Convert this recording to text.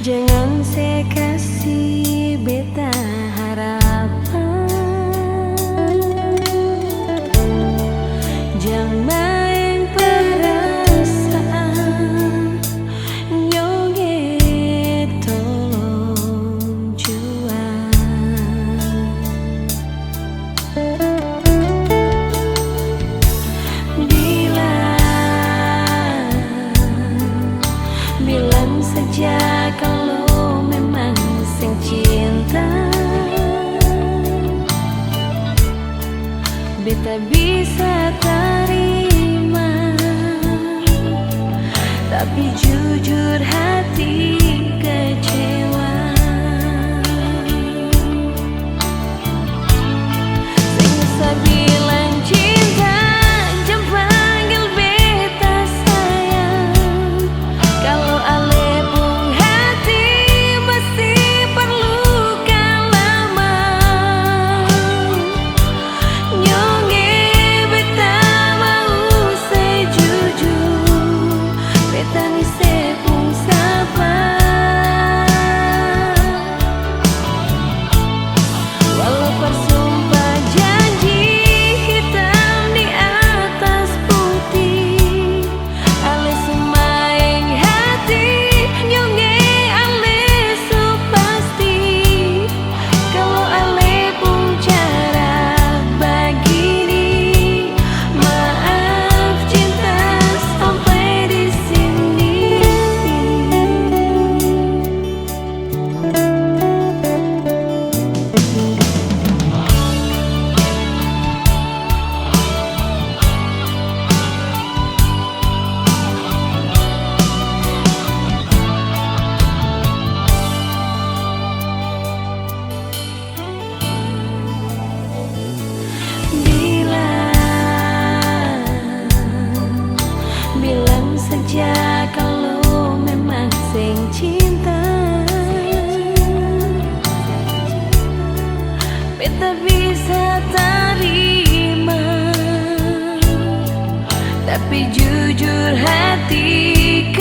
Jangan saya kasih beta harapan, jangan main perasaan, nyonge tolong jual. Bilang saja kalau memang sing cinta, beta bisa terima, tapi jujur hati kecewa. Sing bisa bilang cinta, jangan panggil beta sayang. Kalau ale pun hati masih perlukan lama, nyonge beta mau sejujur, beta ni sepung sabar. Walau bersumpah janji hitam di atas putih, ale semaing hati, nyonge ale su pasti. Kalau ale pun cara begini, maaf cinta sampai di sini. Bilang saja kalau memang sing cinta, beta bisa terima, tapi jujur hati